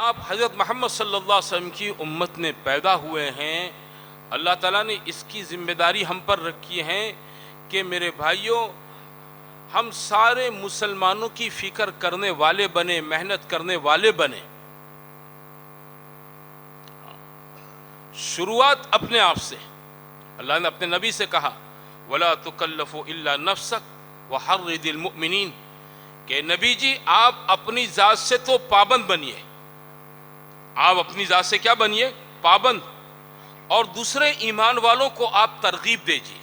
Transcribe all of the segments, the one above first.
آپ حضرت محمد صلی اللہ علیہ وسلم کی امت میں پیدا ہوئے ہیں. اللہ تعالیٰ نے اس کی ذمہ داری ہم پر رکھی ہے کہ میرے بھائیوں، ہم سارے مسلمانوں کی فکر کرنے والے بنے، محنت کرنے والے بنے. شروعات اپنے آپ سے. اللہ نے اپنے نبی سے کہا وَلَا تُكَلَّفُ إِلَّا نَفْسَكَ وَحَرِّضِ الْمُؤْمِنِينَ کہ نبی جی آپ اپنی ذات سے تو پابند بنیے. آپ اپنی ذات سے کیا بنیے؟ پابند. اور دوسرے ایمان والوں کو آپ ترغیب دیجیے.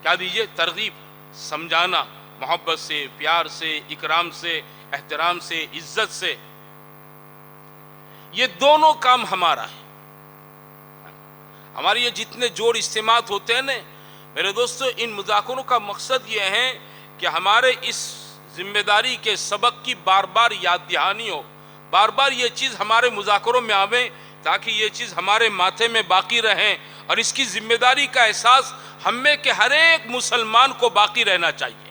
کیا دیجیے؟ ترغیب. سمجھانا، محبت سے، پیار سے، اکرام سے، احترام سے، عزت سے. یہ دونوں کام ہمارا ہے. ہماری یہ جتنے جوڑ اجتماعات ہوتے ہیں نا میرے دوستو، ان مذاکروں کا مقصد یہ ہے کہ ہمارے اس ذمہ داری کے سبق کی بار بار یاد دہانی ہو، بار بار یہ چیز ہمارے مذاکروں میں آوے تاکہ یہ چیز ہمارے ماتھے میں باقی رہیں، اور اس کی ذمہ داری کا احساس ہم میں کہ ہر ایک مسلمان کو باقی رہنا چاہیے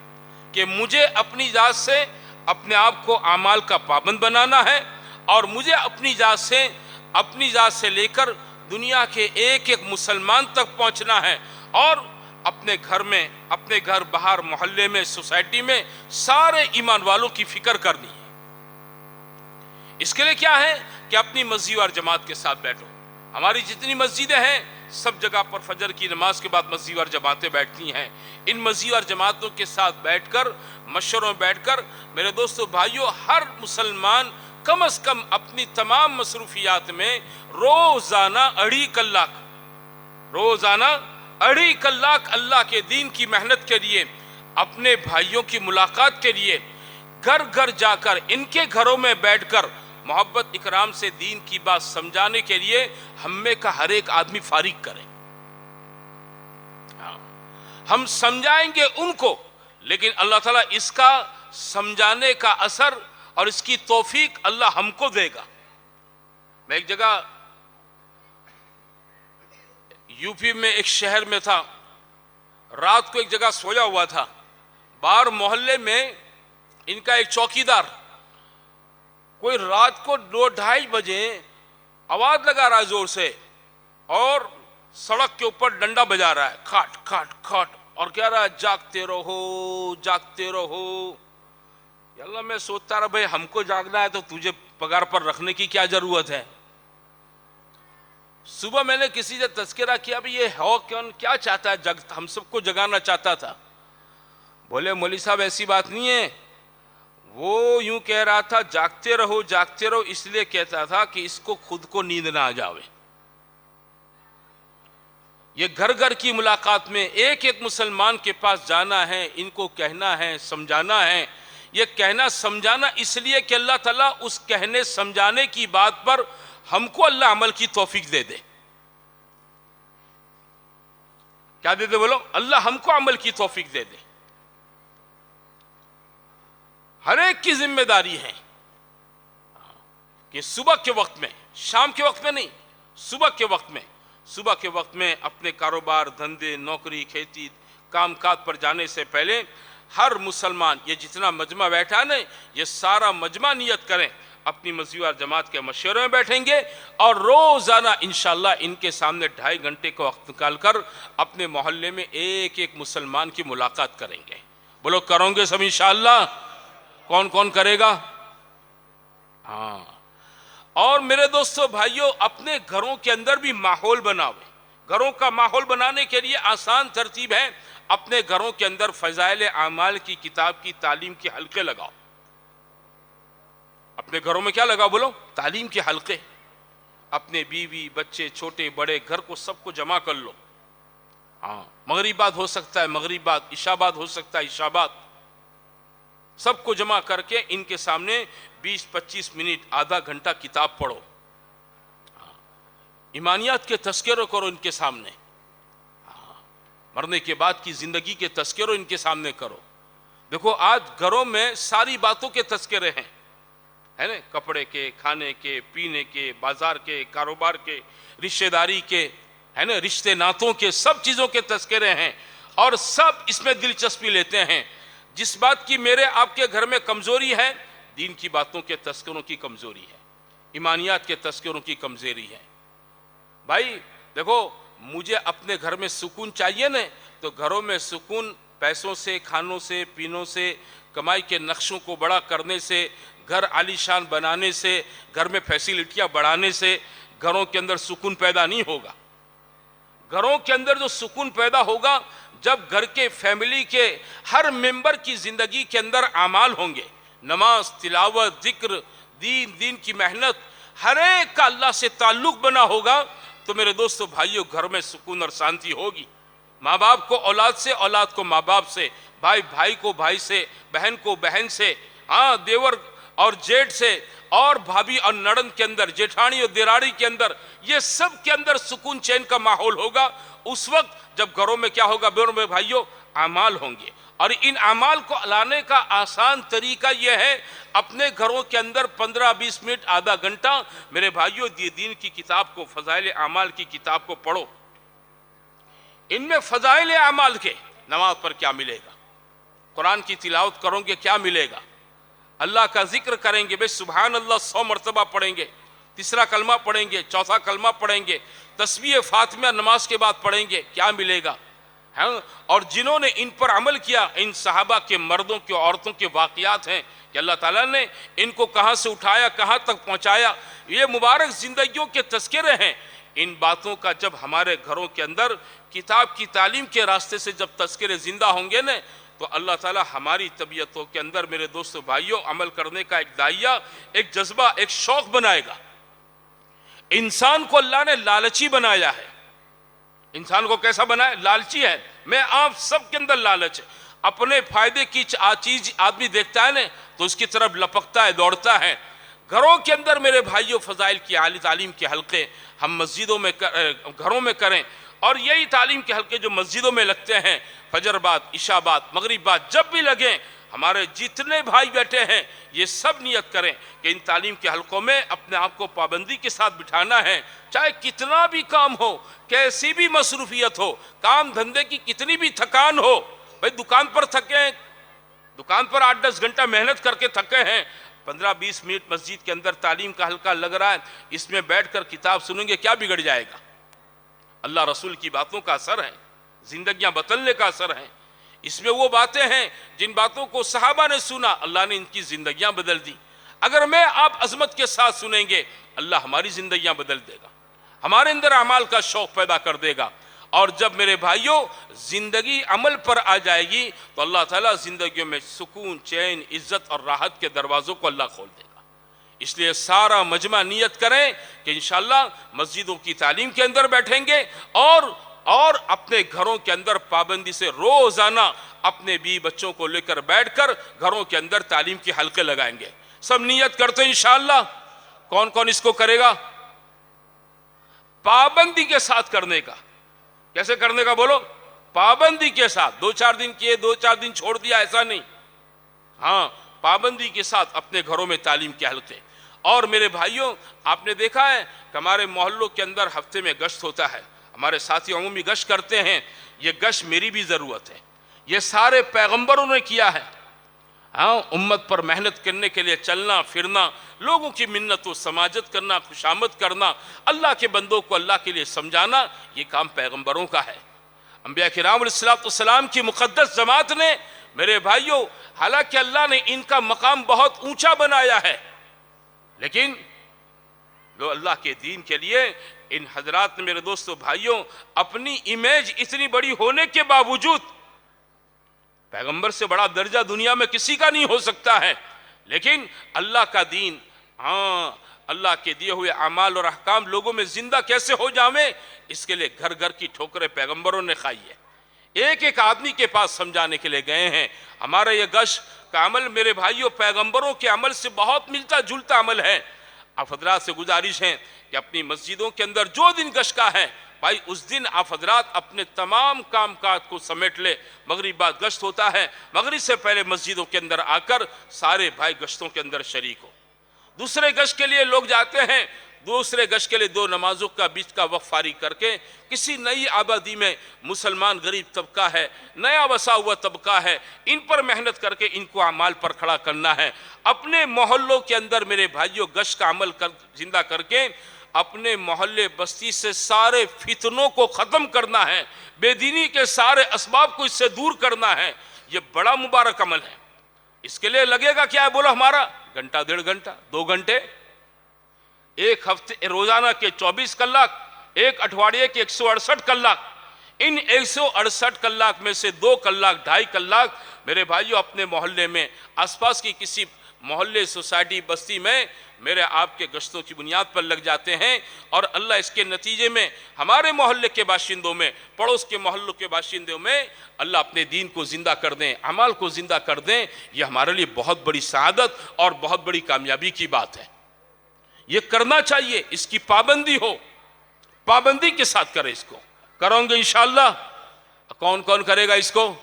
کہ مجھے اپنی ذات سے اپنے آپ کو اعمال کا پابند بنانا ہے، اور مجھے اپنی ذات سے لے کر دنیا کے ایک ایک مسلمان تک پہنچنا ہے، اور اپنے گھر میں، اپنے گھر باہر، محلے میں، سوسائٹی میں سارے ایمان والوں کی فکر کرنی ہے. اس کے لیے کیا ہے کہ اپنی مسجد اور جماعت کے ساتھ بیٹھو. ہماری جتنی مسجدیں ہیں سب جگہ پر فجر کی نماز کے بعد مسجد اور جماعتیں بیٹھتی ہیں. ان مسجد اور جماعتوں کے ساتھ بیٹھ کر، مشوروں میں بیٹھ کر میرے دوستو بھائیوں، ہر مسلمان کم از کم اپنی تمام مصروفیات میں روزانہ 2.5 کلاک اللہ کے دین کی محنت کے لیے، اپنے بھائیوں کی ملاقات کے لیے، گھر گھر جا کر، ان کے گھروں میں بیٹھ کر محبت اکرام سے دین کی بات سمجھانے کے لیے ہم میں کا ہر ایک آدمی فارغ کرے. ہم سمجھائیں گے ان کو، لیکن اللہ تعالیٰ اس کا سمجھانے کا اثر اور اس کی توفیق اللہ ہم کو دے گا. میں ایک جگہ یو پی میں ایک شہر میں تھا، رات کو ایک جگہ سویا ہوا تھا. باہر محلے میں ان کا ایک چوکیدار کوئی رات کو 2-2:30 بجے آواز لگا رہا ہے زور سے، اور سڑک کے اوپر ڈنڈا بجا رہا ہے، کھاٹ کھاٹ کھاٹ، اور کہہ رہا ہے جاگتے رہو جاگتے رہو. یا اللہ، میں سوچتا رہا بھائی ہم کو جاگنا ہے تو تجھے پگار پر رکھنے کی کیا ضرورت ہے. صبح میں نے کسی سے تذکرہ کیا بھی یہ ہو کیا چاہتا ہے، ہم سب کو جگانا چاہتا تھا. بولے مولوی صاحب ایسی بات نہیں ہے، وہ یوں کہہ رہا تھا جاگتے رہو جاگتے رہو، اس لیے کہتا تھا کہ اس کو خود کو نیند نہ آ جاوے. یہ گھر گھر کی ملاقات میں ایک ایک مسلمان کے پاس جانا ہے، ان کو کہنا ہے، سمجھانا ہے. یہ کہنا سمجھانا اس لیے کہ اللہ تعالیٰ اس کہنے سمجھانے کی بات پر ہم کو اللہ عمل کی توفیق دے دے. کیا دے دے بولو؟ اللہ ہم کو عمل کی توفیق دے دے. ہر ایک کی ذمہ داری ہے کہ صبح کے وقت میں، شام کے وقت میں نہیں، صبح کے وقت میں اپنے کاروبار، دھندے، نوکری، کھیتی، کام کاج پر جانے سے پہلے ہر مسلمان، یہ جتنا مجمع بیٹھا ہے نا، یہ سارا مجمع نیت کریں، اپنی مسجد اور جماعت کے مشورے میں بیٹھیں گے، اور روزانہ انشاءاللہ ان کے سامنے 2.5 گھنٹے کا وقت نکال کر اپنے محلے میں ایک ایک مسلمان کی ملاقات کریں گے. بولو کروں گے سب انشاءاللہ؟ کون کون کرے گا؟ ہاں. اور میرے دوستو بھائیوں، اپنے گھروں کے اندر بھی ماحول بناؤ. گھروں کا ماحول بنانے کے لیے آسان ترتیب ہے، اپنے گھروں کے اندر فضائل اعمال کی کتاب کی تعلیم کے حلقے لگاؤ. اپنے گھروں میں کیا لگاؤ بولو؟ تعلیم کے حلقے. اپنے بیوی بچے چھوٹے بڑے گھر کو سب کو جمع کر لو. ہاں، مغرب بعد ہو سکتا ہے مغرب بعد، عشاء بعد ہو سکتا ہے عشاء بعد. سب کو جمع کر کے ان کے سامنے 20-25 منٹ، آدھا گھنٹہ کتاب پڑھو. ایمانیات کے تذکرے کرو ان کے سامنے. مرنے کے بعد کی زندگی کے تذکرے ان کے سامنے کرو. دیکھو آج گھروں میں ساری باتوں کے تذکرے ہیں، ہے نا، کپڑے کے، کھانے کے، پینے کے، بازار کے، کاروبار کے، رشتہ داری کے، ہے نا، رشتے ناتوں کے، سب چیزوں کے تذکرے ہیں، اور سب اس میں دلچسپی لیتے ہیں. جس بات کی میرے آپ کے گھر میں کمزوری ہے، دین کی باتوں کے تذکروں کی کمزوری ہے. ایمانیات کے تذکروں کی کمزوری ہے۔ بھائی دیکھو، مجھے اپنے گھر میں سکون چاہیے نا، تو گھروں میں سکون پیسوں سے، کھانوں سے، پینوں سے، کمائی کے نقشوں کو بڑا کرنے سے، گھر عالی شان بنانے سے، گھر میں فیسیلٹیاں بڑھانے سے گھروں کے اندر سکون پیدا نہیں ہوگا۔ گھروں کے اندر جو سکون پیدا ہوگا جب گھر کے فیملی کے ہر ممبر کی زندگی کے اندر اعمال ہوں گے، نماز، تلاوت، ذکر، دین کی محنت، ہر ایک کا اللہ سے تعلق بنا ہوگا، تو میرے دوستو بھائیو گھر میں سکون اور شانتی ہوگی۔ ماں باپ کو اولاد سے، اولاد کو ماں باپ سے، بھائی کو بھائی سے، بہن کو بہن سے، دیور اور جیٹھ سے، اور بھابھی اور نڑند کے اندر، جیٹھانی اور دیراڑی کے اندر، یہ سب کے اندر سکون چین کا ماحول ہوگا۔ اس وقت جب گھروں میں کیا ہوگا میرے بھائیو؟ اعمال ہوں گے۔ اور ان اعمال کو لانے کا آسان طریقہ یہ ہے، اپنے گھروں کے اندر 15-20 منٹ، آدھا گھنٹہ میرے بھائیو دین کی کتاب کو، فضائل اعمال کی کتاب کو پڑھو۔ ان میں فضائل اعمال کے، نماز پر کیا ملے گا، قرآن کی تلاوت کرو گے کیا ملے گا، اللہ کا ذکر کریں گے، بے سبحان اللہ 100 مرتبہ پڑھیں گے، تیسرا کلمہ پڑھیں گے، چوتھا کلمہ پڑھیں گے، تسبیح فاطمہ نماز کے بعد پڑھیں گے، کیا ملے گا؟ اور جنہوں نے ان پر عمل کیا، ان صحابہ کے، مردوں کے، عورتوں کے واقعات ہیں کہ اللہ تعالیٰ نے ان کو کہاں سے اٹھایا، کہاں تک پہنچایا، یہ مبارک زندگیوں کے تذکرے ہیں۔ ان باتوں کا جب ہمارے گھروں کے اندر کتاب کی تعلیم کے راستے سے جب تذکرے زندہ ہوں گے نا، تو اللہ تعالیٰ ہماری طبیعتوں کے اندر میرے دوستو بھائیوں عمل کرنے کا ایک دائیہ، ایک جذبہ، ایک شوق بنائے گا۔ انسان کو اللہ نے لالچی بنایا ہے۔ انسان کو کیسا بنایا؟ لالچی ہے۔ میں آپ سب کے اندر لالچ ہے۔ اپنے فائدے کی چیز آدمی دیکھتا ہے نا تو اس کی طرف لپکتا ہے، دوڑتا ہے۔ گھروں کے اندر میرے بھائیوں فضائل کی عالی تعلیم کے حلقے ہم مسجدوں میں گھروں میں کریں، اور یہی تعلیم کے حلقے جو مسجدوں میں لگتے ہیں، فجر بعد، عشاء بعد، مغرب بعد، جب بھی لگیں، ہمارے جتنے بھائی بیٹھے ہیں یہ سب نیت کریں کہ ان تعلیم کے حلقوں میں اپنے آپ کو پابندی کے ساتھ بٹھانا ہے، چاہے کتنا بھی کام ہو، کیسی بھی مصروفیت ہو، کام دھندے کی کتنی بھی تھکان ہو۔ بھائی دکان پر تھکے، دکان پر 8-10 گھنٹہ محنت کر کے تھکے ہیں، 15-20 منٹ مسجد کے اندر تعلیم کا حلقہ لگ رہا ہے، اس میں بیٹھ کر کتاب سنیں گے، کیا بگڑ جائے گا؟ اللہ رسول کی باتوں کا اثر ہے، زندگیاں بدلنے کا اثر ہے۔ اس میں وہ باتیں ہیں جن باتوں کو صحابہ نے سنا، اللہ نے ان کی زندگیاں بدل دی۔ اگر میں آپ عظمت کے ساتھ سنیں گے، اللہ ہماری زندگیاں بدل دے گا، ہمارے اندر اعمال کا شوق پیدا کر دے گا۔ اور جب میرے بھائیوں زندگی عمل پر آ جائے گی تو اللہ تعالیٰ زندگیوں میں سکون، چین، عزت اور راحت کے دروازوں کو اللہ کھول دے گا۔ اس لیے سارا مجمع نیت کریں کہ انشاءاللہ مسجدوں کی تعلیم کے اندر بیٹھیں گے، اور اپنے گھروں کے اندر پابندی سے روزانہ اپنے بیوی بچوں کو لے کر بیٹھ کر گھروں کے اندر تعلیم کے حلقے لگائیں گے۔ سب نیت کرتے ہیں انشاءاللہ۔ کون کون اس کو کرے گا؟ پابندی کے ساتھ کرنے کا۔ کیسے کرنے کا بولو؟ پابندی کے ساتھ۔ 2-4 دن کیے، 2-4 دن چھوڑ دیا، ایسا نہیں۔ ہاں، پابندی کے ساتھ اپنے گھروں میں تعلیم کے حلقے۔ اور میرے بھائیوں آپ نے دیکھا ہے کہ ہمارے محلوں کے اندر ہفتے میں گشت ہوتا ہے، ہمارے ساتھی عمومی گشت کرتے ہیں۔ یہ گشت میری بھی ضرورت ہے، یہ سارے پیغمبروں نے کیا ہے۔ ہاں، امت پر محنت کرنے کے لیے چلنا پھرنا، لوگوں کی منت و سماجت کرنا، خوشامد کرنا، اللہ کے بندوں کو اللہ کے لیے سمجھانا، یہ کام پیغمبروں کا ہے۔ انبیاء کرام علیہ السلام کی مقدس جماعت نے میرے بھائیوں، حالانکہ اللہ نے ان کا مقام بہت اونچا بنایا ہے، لیکن جو اللہ کے دین کے لیے ان حضرات نے میرے دوستو بھائیوں اپنی امیج اتنی بڑی ہونے کے باوجود، پیغمبر سے بڑا درجہ دنیا میں کسی کا نہیں ہو سکتا ہے، لیکن اللہ کا دین، اللہ کے دیے ہوئے اعمال اور احکام لوگوں میں زندہ کیسے ہو جاویں، اس کے لیے گھر گھر کی ٹھوکریں پیغمبروں نے کھائی ہے۔ ایک ایک آدمی کے پاس سمجھانے کے لیے گئے ہیں۔ ہمارا یہ گشت کا عمل میرے بھائیوں پیغمبروں کے عمل سے بہت ملتا جلتا عمل ہے۔ آپ حضرات سے گزارش ہے کہ اپنی مسجدوں کے اندر جو دن گشت کا ہے، بھائی اس دن آپ حضرات اپنے تمام کام کاج کو سمیٹ لے۔ مغرب بعد گشت ہوتا ہے، مغرب سے پہلے مسجدوں کے اندر آ کر سارے بھائی گشتوں کے اندر شریک ہو۔ دوسرے گشت کے لیے لوگ جاتے ہیں، دوسرے گشت کے لیے 2 نمازوں کا بیچ کا وقت فارغ کر کے کسی نئی آبادی میں مسلمان غریب طبقہ ہے، نیا بسا ہوا طبقہ ہے، ان پر محنت کر کے ان کو اعمال پر کھڑا کرنا ہے۔ اپنے محلوں کے اندر میرے بھائیوں گشت کا عمل زندہ کر کے اپنے محلے بستی سے سارے فتنوں کو ختم کرنا ہے، بے دینی کے سارے اسباب کو اس سے دور کرنا ہے۔ یہ بڑا مبارک عمل ہے۔ اس کے لیے لگے گا کیا ہے بولو ہمارا؟ گھنٹہ 1.5 گھنٹہ 2 گھنٹے، ایک ہفتے روزانہ کے 24 کلاک، ایک اٹھواڑیے کے 168 کلاک۔ ان 168 کلاک میں سے 2 کلاک 2.5 کلاک میرے بھائیوں اپنے محلے میں، آس پاس کی کسی محلے سوسائٹی بستی میں میرے آپ کے گشتوں کی بنیاد پر لگ جاتے ہیں، اور اللہ اس کے نتیجے میں ہمارے محلے کے باشندوں میں، پڑوس کے محلوں کے باشندوں میں اللہ اپنے دین کو زندہ کر دیں، اعمال کو زندہ کر دیں۔ یہ ہمارے لیے بہت بڑی سعادت اور بہت بڑی کامیابی کی بات ہے۔ یہ کرنا چاہیے، اس کی پابندی ہو، پابندی کے ساتھ کرے، اس کو کروں گے انشاءاللہ۔ کون کون کرے گا اس کو؟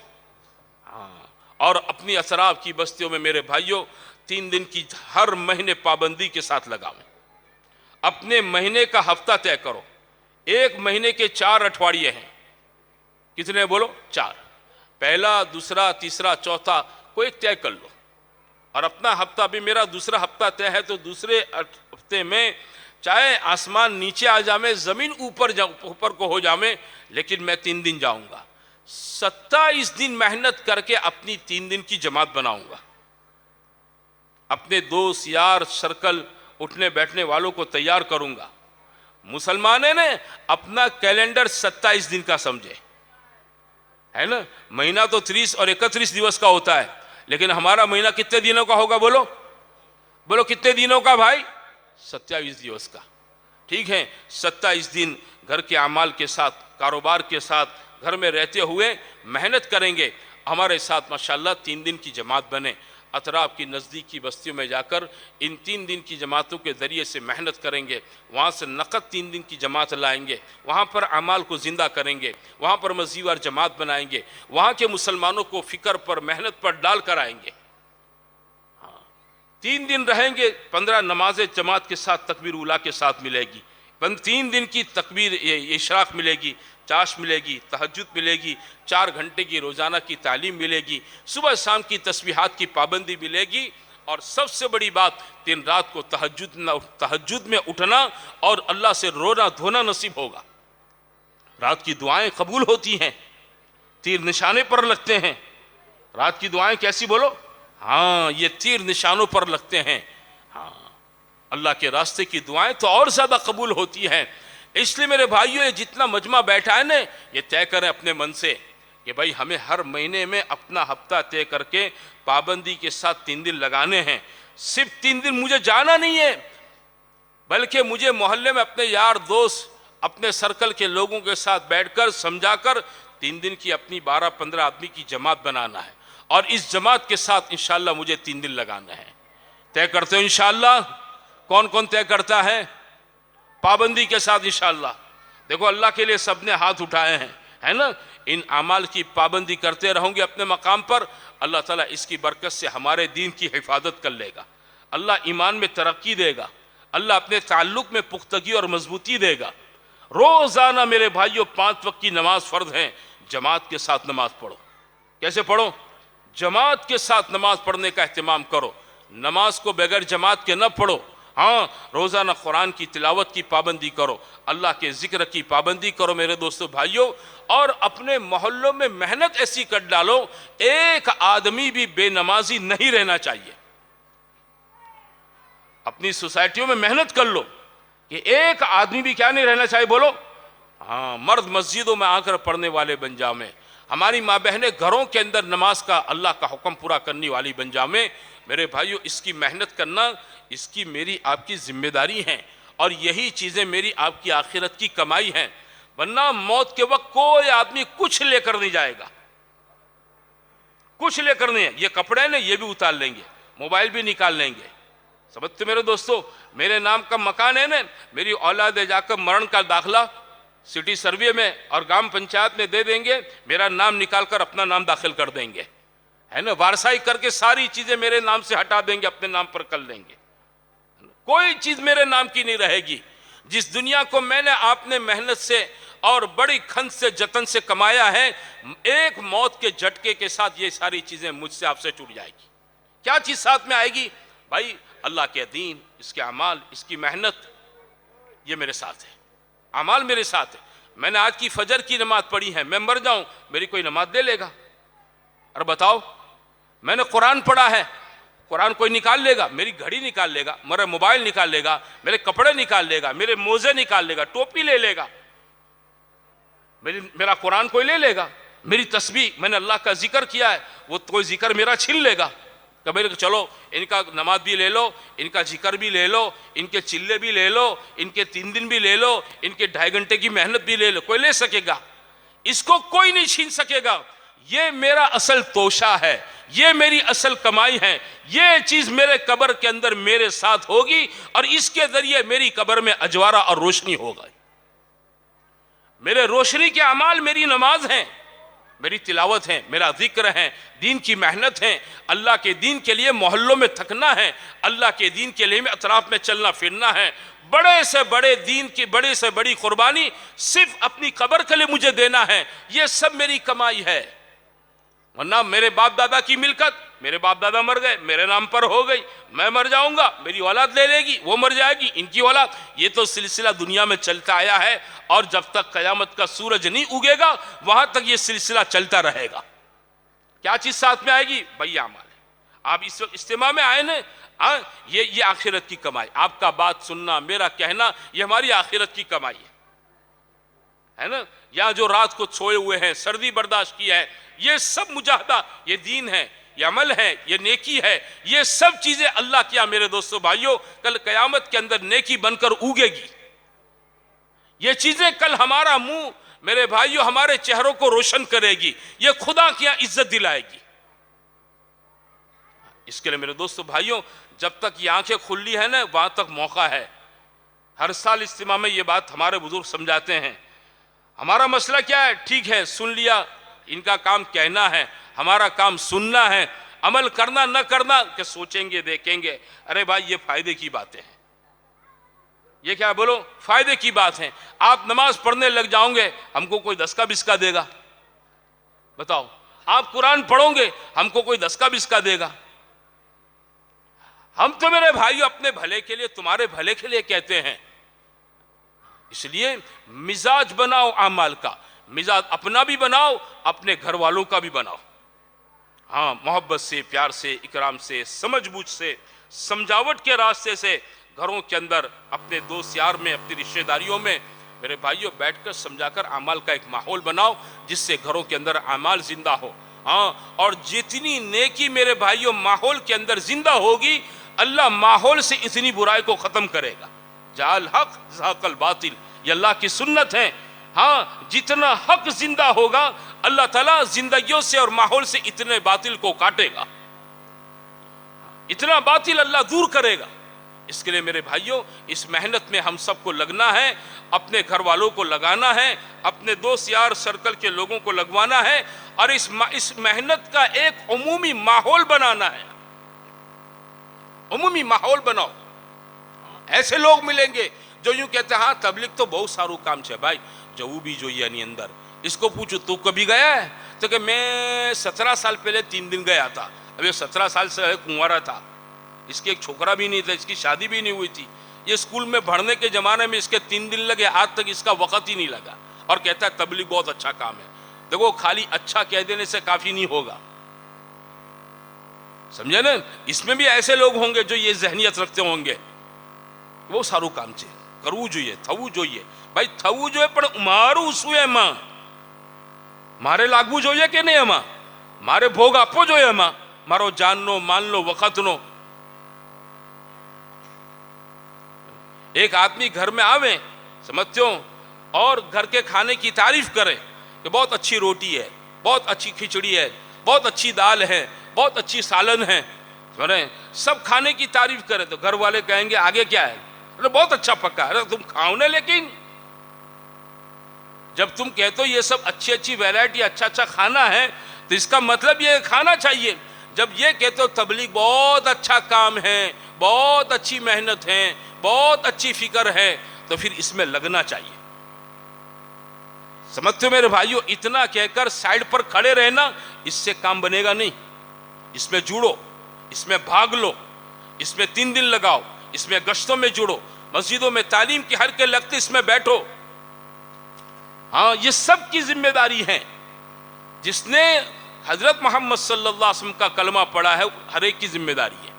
اور اپنی اطراف کی بستیوں میں میرے بھائیوں 3 دن کی ہر مہینے پابندی کے ساتھ لگاؤں۔ اپنے مہینے کا ہفتہ طے کرو۔ 1 مہینے کے 4 اٹھواڑیے ہیں، کتنے بولو؟ 4۔ پہلا، دوسرا، تیسرا، چوتھا کوئی ایک طے کر لو، اور اپنا ہفتہ بھی میرا دوسرا ہفتہ طے ہے تو دوسرے ہفتے میں چاہے آسمان نیچے آ جائے، زمین اوپر کو ہو جائے، لیکن میں 3 دن جاؤں گا۔ 27 دن محنت کر کے اپنی 3 دن کی جماعت بناؤں گا۔ اپنے دوست یار سرکل اٹھنے بیٹھنے والوں کو تیار کروں گا۔ مسلمانوں نے اپنا کیلنڈر 27 دن کا سمجھے، ہے نا؟ مہینہ تو 30 اور 31 دن کا ہوتا ہے، لیکن ہمارا مہینہ کتنے دنوں کا ہوگا بولو؟ بولو کتنے دنوں کا بھائی؟ 27 دن کا۔ ٹھیک ہے، 27 دن گھر کے اعمال کے ساتھ، کاروبار کے ساتھ، گھر میں رہتے ہوئے محنت کریں گے۔ ہمارے ساتھ ماشاءاللہ 3 دن کی جماعت بنے، اطراف کی نزدیکی بستیوں میں جا کر ان 3 دن کی جماعتوں کے ذریعے سے محنت کریں گے، وہاں سے نقد 3 دن کی جماعت لائیں گے، وہاں پر اعمال کو زندہ کریں گے، وہاں پر مزید جماعت بنائیں گے، وہاں کے مسلمانوں کو فکر پر محنت پر ڈال کر آئیں گے۔ 3 دن رہیں گے، 15 نمازیں جماعت کے ساتھ تکبیر اولیٰ کے ساتھ ملے گی، 3 دن کی تکبیر اشراق ملے گی، چاش ملے گی، تہجد ملے گی، 4 گھنٹے کی روزانہ کی تعلیم ملے گی، صبح شام کی تسبیحات کی پابندی ملے گی، اور سب سے بڑی بات دن رات کو تہجد میں اٹھنا اور اللہ سے رونا دھونا نصیب ہوگا۔ رات کی دعائیں قبول ہوتی ہیں، تیر نشانے پر لگتے ہیں۔ رات کی دعائیں کیسی بولو؟ ہاں، یہ تیر نشانوں پر لگتے ہیں۔ ہاں، اللہ کے راستے کی دعائیں تو اور زیادہ قبول ہوتی ہیں۔ اس لیے میرے بھائیوں، یہ جتنا مجمع بیٹھا ہے نا، یہ طے کریں اپنے من سے کہ بھائی ہمیں ہر مہینے میں اپنا ہفتہ طے کر کے پابندی کے ساتھ 3 دن لگانے ہیں۔ صرف 3 دن مجھے جانا نہیں ہے، بلکہ مجھے محلے میں اپنے یار دوست، اپنے سرکل کے لوگوں کے ساتھ بیٹھ کر سمجھا کر 3 دن کی اپنی 12-15 آدمی کی جماعت بنانا ہے، اور اس جماعت کے ساتھ انشاءاللہ مجھے 3 دن لگانا ہے۔ طے کرتے ہو انشاءاللہ؟ کون کون طے کرتا ہے؟ پابندی کے ساتھ انشاءاللہ۔ دیکھو اللہ کے لیے سب نے ہاتھ اٹھائے ہیں، ہے نا؟ ان اعمال کی پابندی کرتے رہوں گے اپنے مقام پر، اللہ تعالیٰ اس کی برکت سے ہمارے دین کی حفاظت کر لے گا، اللہ ایمان میں ترقی دے گا، اللہ اپنے تعلق میں پختگی اور مضبوطی دے گا۔ روزانہ میرے بھائیوں 5 وقت کی نماز فرض ہیں، جماعت کے ساتھ نماز پڑھو۔ کیسے پڑھو؟ جماعت کے ساتھ نماز پڑھنے کا اہتمام کرو، نماز کو بغیر جماعت کے نہ پڑھو۔ ہاں، روزانہ قرآن کی تلاوت کی پابندی کرو، اللہ کے ذکر کی پابندی کرو میرے دوستو بھائیوں، اور اپنے محلوں میں محنت ایسی کر ڈالو، ایک آدمی بھی بے نمازی نہیں رہنا چاہیے۔ اپنی سوسائٹیوں میں محنت کر لو کہ ایک آدمی بھی کیا نہیں رہنا چاہیے بولو؟ ہاں، مرد مسجدوں میں آ کر پڑھنے والے بن جاویں، ہماری ماں بہنیں گھروں کے اندر نماز کا اللہ کا حکم پورا کرنے والی بن جاویں۔ میرے بھائیوں، اس کی محنت کرنا، اس کی میری آپ کی ذمہ داری ہے، اور یہی چیزیں میری آپ کی آخرت کی کمائی ہیں، ورنہ موت کے وقت کوئی آدمی کچھ لے کر نہیں جائے گا، کچھ لے کر نہیں ہے۔ یہ کپڑے نے یہ بھی اتار لیں گے، موبائل بھی نکال لیں گے۔ سمجھتے میرے دوستو؟ میرے نام کا مکان ہے نا، میری اولاد جا کر مرن کا داخلہ سٹی سروے میں اور گام پنچایت میں دے دیں گے، میرا نام نکال کر اپنا نام داخل کر دیں گے، ہے نا؟ وارثائی کر کے ساری چیزیں میرے نام سے ہٹا دیں گے، اپنے نام پر کر لیں گے، کوئی چیز میرے نام کی نہیں رہے گی۔ جس دنیا کو میں نے آپ نے محنت سے اور بڑی کھنت سے جتن سے کمایا ہے، ایک موت کے جھٹکے کے ساتھ یہ ساری چیزیں مجھ سے آپ سے چھوٹ جائے گی۔ کیا چیز ساتھ میں آئے گی؟ بھائی اللہ کے دین، اس کے اعمال، اس کی محنت، یہ میرے ساتھ ہے، اعمال میرے ساتھ ہے۔ میں نے آج کی فجر کی نماز پڑھی ہے، میں مر جاؤں میری کوئی نماز دے لے گا؟ اور بتاؤ، میں نے قرآن پڑھا ہے، قرآن کوئی نکال لے گا؟ میری گھڑی نکال لے گا، میرا موبائل نکال لے گا، میرے کپڑے نکال لے گا، میرے موزے نکال لے گا، ٹوپی لے لے گا، میرا قرآن کوئی لے لے گا؟ میری تسبیح، میں نے اللہ کا ذکر کیا ہے، وہ کوئی ذکر میرا چھین لے گا؟ کہ میرے چلو ان کا نماز بھی لے لو، ان کا ذکر بھی لے لو، ان کے چلے بھی لے لو، ان کے 3 دن بھی لے لو، ان کے 2.5 گھنٹے کی محنت بھی لے لو، کوئی لے سکے گا؟ اس کو کوئی نہیں چھین سکے گا۔ یہ میرا اصل توشہ ہے، یہ میری اصل کمائی ہے، یہ چیز میرے قبر کے اندر میرے ساتھ ہوگی، اور اس کے ذریعے میری قبر میں اجوارہ اور روشنی ہوگا۔ میرے روشنی کے اعمال میری نماز ہیں، میری تلاوت ہے، میرا ذکر ہے، دین کی محنت ہے، اللہ کے دین کے لیے محلوں میں تھکنا ہے، اللہ کے دین کے لیے اطراف میں چلنا پھرنا ہے، بڑے سے بڑے دین کی بڑے سے بڑی قربانی صرف اپنی قبر کے لیے مجھے دینا ہے، یہ سب میری کمائی ہے۔ ورنہ میرے باپ دادا کی ملکت، میرے باپ دادا مر گئے، میرے نام پر ہو گئی، میں مر جاؤں گا، میری اولاد لے لے گی، وہ مر جائے گی، ان کی اولاد، یہ تو سلسلہ دنیا میں چلتا آیا ہے، اور جب تک قیامت کا سورج نہیں اگے گا وہاں تک یہ سلسلہ چلتا رہے گا۔ کیا چیز ساتھ میں آئے گی؟ بھائی اعمال ہے۔ آپ اس وقت اجتماع میں آئے نا، یہ آخرت کی کمائی، آپ کا بات سننا، میرا کہنا، یہ ہماری آخرت کی کمائی ہے نا؟ یہاں جو رات کو سوئے ہوئے ہیں، سردی برداشت کی ہے، یہ سب مجاہدہ، یہ دین ہے، یہ عمل ہے، یہ نیکی ہے، یہ سب چیزیں اللہ کیا میرے دوستو بھائیوں کل قیامت کے اندر نیکی بن کر اگے گی۔ یہ چیزیں کل ہمارا منہ میرے بھائیوں ہمارے چہروں کو روشن کرے گی، یہ خدا کیا عزت دلائے گی۔ اس کے لیے میرے دوستو بھائیوں جب تک یہ آنکھیں کھلی ہیں نا وہاں تک موقع ہے۔ ہر سال اجتماع میں یہ بات ہمارے بزرگ سمجھاتے ہیں۔ ہمارا مسئلہ کیا ہے؟ ٹھیک ہے سن لیا، ان کا کام کہنا ہے، ہمارا کام سننا ہے، عمل کرنا نہ کرنا کہ سوچیں گے دیکھیں گے۔ ارے بھائی یہ فائدے کی باتیں ہیں، یہ کیا بولو فائدے کی بات ہے۔ آپ نماز پڑھنے لگ جاؤں گے ہم کو کوئی 10 کا 20 کا دے گا؟ بتاؤ، آپ قرآن پڑھو گے ہم کو کوئی 10 کا 20 کا دے گا؟ ہم تو میرے بھائیو اپنے بھلے کے لیے، تمہارے بھلے کے لیے کہتے ہیں۔ اس لیے مزاج بناؤ اعمال کا، مزاج اپنا بھی بناؤ، اپنے گھر والوں کا بھی بناؤ۔ ہاں محبت سے، پیار سے، اکرام سے، سمجھ بوجھ سے، سمجھاوٹ کے راستے سے گھروں کے اندر، اپنے دوست یار میں، اپنی رشتہ داریوں میں میرے بھائیوں بیٹھ کر سمجھا کر اعمال کا ایک ماحول بناؤ جس سے گھروں کے اندر اعمال زندہ ہو۔ ہاں، اور جتنی نیکی میرے بھائیوں ماحول کے اندر زندہ ہوگی اللہ ماحول سے اتنی برائی کو ختم کرے گا۔ جعل حق زہق الباطل، یہ اللہ کی سنت ہے۔ ہاں، جتنا حق زندہ ہوگا اللہ تعالیٰ زندگیوں سے اور ماحول سے اتنے باطل کو کاٹے گا، اتنا باطل اللہ دور کرے گا۔ اس کے لیے میرے بھائیوں اس محنت میں ہم سب کو لگنا ہے، اپنے گھر والوں کو لگانا ہے، اپنے دوست یار سرکل کے لوگوں کو لگوانا ہے، اور اس محنت کا ایک عمومی ماحول بنانا ہے۔ عمومی ماحول بناؤ۔ ایسے لوگ ملیں گے جو یوں کہتے ہیں ہاں تبلیغ تو بہت ساروں کام چھے بھائی، جو وہ بھی جو یعنی اندر اس کو پوچھو تو کبھی گیا ہے؟ تو کہ میں 17 سال پہلے 3 دن گیا تھا، اب یہ 17 سال سے کنوارا تھا، اس کے ایک چھوکرا بھی نہیں تھا، اس کی شادی بھی نہیں ہوئی تھی، یہ اسکول میں پڑھنے کے زمانے میں اس کے 3 دن لگے، آج تک اس کا وقت ہی نہیں لگا، اور کہتا ہے تبلیغ بہت اچھا کام ہے۔ دیکھو خالی اچھا کہہ دینے سے کافی نہیں ہوگا، سمجھے نا؟ اس میں بھی ایسے لوگ ہوں گے جو یہ ذہنیت رکھتے ہوں گے وہ ساروں کام چھے کرو جوئے تھو جوئے بھائی تھو جوئے پر مارو سوئے ماں مارے لاگو جوئے کہ نہیں ماں مارے بھوگ اپو جوئے ماں مارو جاننو مان لو وقت نو۔ ایک آدمی گھر میں آویں سمجھتے ہو اور گھر کے کھانے کی تعریف کرے کہ بہت اچھی روٹی ہے، بہت اچھی کھچڑی ہے، بہت اچھی دال ہے، بہت اچھی سالن ہے، سب کھانے کی تعریف کرے تو گھر والے کہیں گے آگے کیا ہے؟ بہت اچھا پکا ہے، تم کھاؤ نا، لیکن جب تم کہتے ہو یہ سب اچھی اچھی ویرائٹی اچھا اچھا کھانا ہے تو اس کا مطلب یہ کھانا چاہیے۔ جب یہ کہتے ہو تبلیغ بہت اچھا کام ہے، بہت اچھی محنت ہے، بہت اچھی فکر ہے، تو پھر اس میں لگنا چاہیے. سمجھتے ہو میرے بھائیو؟ اتنا کہہ کر سائیڈ پر کھڑے رہنا اس سے کام بنے گا نہیں. اس میں جڑو، اس میں بھاگ لو، اس میں 3 دن لگاؤ، اس میں گشتوں میں جڑو، مسجدوں میں تعلیم کی حلقے لگتے اس میں بیٹھو. ہاں یہ سب کی ذمہ داری ہے. جس نے حضرت محمد صلی اللہ علیہ وسلم کا کلمہ پڑھا ہے ہر ایک کی ذمہ داری ہے.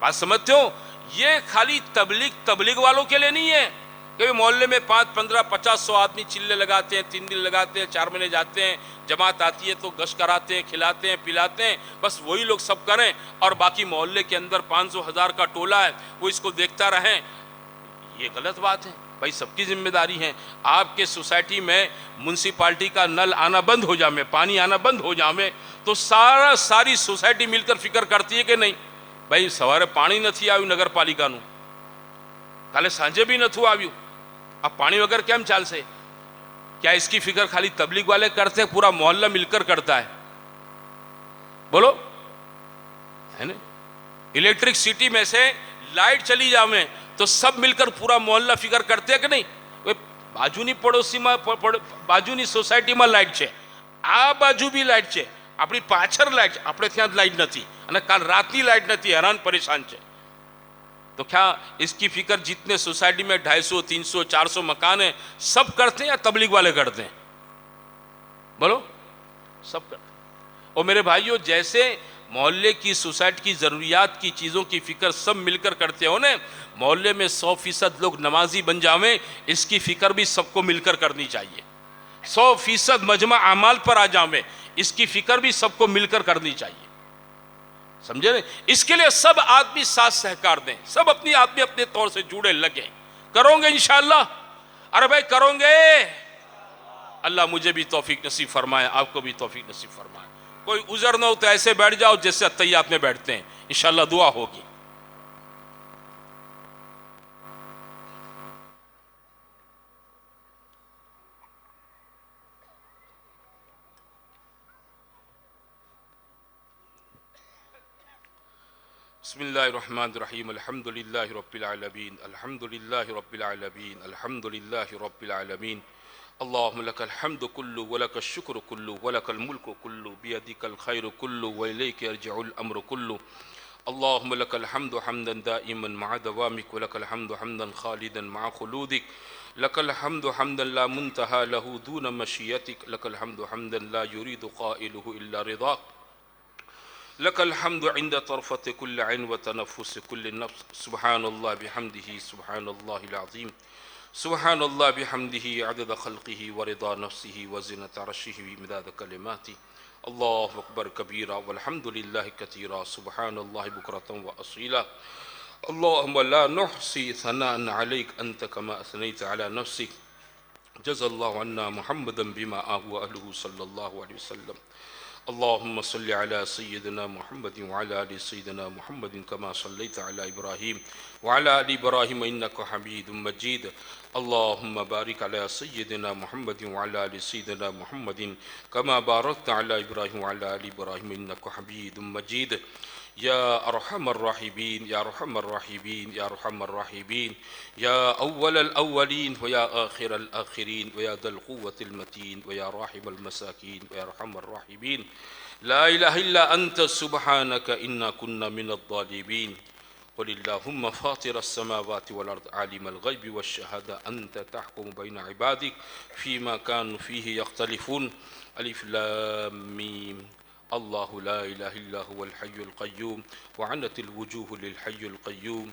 بات سمجھتے ہو؟ یہ خالی تبلیغ والوں کے لیے نہیں ہے کہ محلے میں 5 15 50 100 آدمی چلے لگاتے ہیں، 3 دن لگاتے ہیں، 4 مہینے جاتے ہیں، جماعت آتی ہے تو گشت کراتے ہیں، کھلاتے ہیں، پلاتے ہیں، بس وہی لوگ سب کریں اور باقی محلے کے اندر 500 1000 کا ٹولہ ہے وہ اس کو دیکھتا رہیں. یہ غلط بات ہے. بھائی سب کی ذمہ داری ہے. آپ کے سوسائٹی میں منسپالٹی کا نل آنا بند ہو جائے، پانی آنا بند ہو جائے تو ساری سوسائٹی مل کر فکر کرتی ہے کہ نہیں بھائی سوارے پانی નથી આવ્યું નગરપાલિકાનું, કાલે સાંજે بھی નથી આવ્યું, اب پانی وغیر کیم چالسے؟ کیا اس کی فکر خالی تبلیغ والے کرتے ہیں؟ پورا محلہ مل کر کرتا ہے. بولو ہے نا؟ الیکٹرک سٹی میں سے لائٹ چلی جاویں تو سب مل کر پورا محلہ فکر کرتے ہیں کہ نہیں બાજુની પડોશીમાં બાજુની સોસાયટીમાં લાઇટ છે, આ બાજુ બી લાઇટ છે, આપણી પાછળ લાઇટ છે, આપણે ત્યાં લાઇટ નથી અને કાલ રાતની લાઇટ નથી, હેરાન પરેશાન છે. تو کیا اس کی فکر جتنے سوسائٹی میں 250 300 400 مکان ہیں سب کرتے ہیں یا تبلیغ والے کرتے ہیں؟ بولو سب کرتے ہیں. اور میرے بھائیوں جیسے محلے کی سوسائٹی کی ضروریات کی چیزوں کی فکر سب مل کر کرتے ہو نا، محلے میں 100% لوگ نمازی بن جاویں اس کی فکر بھی سب کو مل کر کرنی چاہیے. 100% مجمع اعمال پر آ جاویں اس کی فکر بھی سب کو مل کر کرنی چاہیے. سمجھے نا؟ اس کے لیے سب آدمی ساتھ سہکار دیں، سب اپنی آدمی اپنے طور سے جڑے لگیں. کرو گے انشاءاللہ؟ ارے بھائی کرو گے؟ اللہ مجھے بھی توفیق نصیب فرمائے، آپ کو بھی توفیق نصیب فرمائے. کوئی عذر نہ ہو تو ایسے بیٹھ جاؤ جیسے اتحیات میں بیٹھتے ہیں، انشاءاللہ دعا ہوگی. بسم اللہ الرحمن الرحیم. الحمد للہ رب العالمین، الحمد للہ رب العالمین، الحمد للہ رب العالمین. اللہم لک الحمد کلو ولک الشکر کلو ولک الملک کلو بیدک الخیر کلو وإلیک یرجع الامر کلو. اللہم لک الحمد حمدا دائما مع دوامک ولک الحمد حمدا خالدا مع خلودک. لک الحمد حمدا لا منتہى له دون مشیتک. لک الحمد حمدا لا يريد قائله الا رضاک. لك الحمد عند طرفة كل عين وتنفس كل نفس. سبحان الله بحمده سبحان الله العظيم. سبحان الله بحمده عدد خلقه ورضا نفسه وزنة عرشه ومداد كلماته. الله أكبر كبيرا والحمد لله كثيرا سبحان الله بكرة وأصيلا. اللهم لا نحصي ثناء عليك أنت كما أثنيت على نفسك. جزا الله عنا محمدا بما هو أهله صلى الله عليه وسلم. اللهم صل على سيدنا محمد وعلى آل سيدنا محمد كما صليت على إبراهيم وعلى آل إبراهيم إنك حميد مجيد. اللهم بارك على سيدنا محمد وعلى آل سيدنا محمد كما باركت على إبراهيم وعلى آل إبراهيم إنك حميد مجيد. يا أرحم الراحمين يا أرحم الراحمين يا أرحم الراحمين يا أول الأولين ويا آخر الآخرين ويا ذا القوة المتين ويا راحم المساكين ويا أرحم الراحمين. لا إله إلا أنت سبحانك إنا كنا من الظالمين. قل اللهم فاطر السماوات والأرض عالم الغيب والشهادة أنت تحكم بين عبادك فيما كانوا فيه يختلفون. ألف لام ميم. الله لا إله إلا هو الحي القيوم وعنت الوجوه للحي القيوم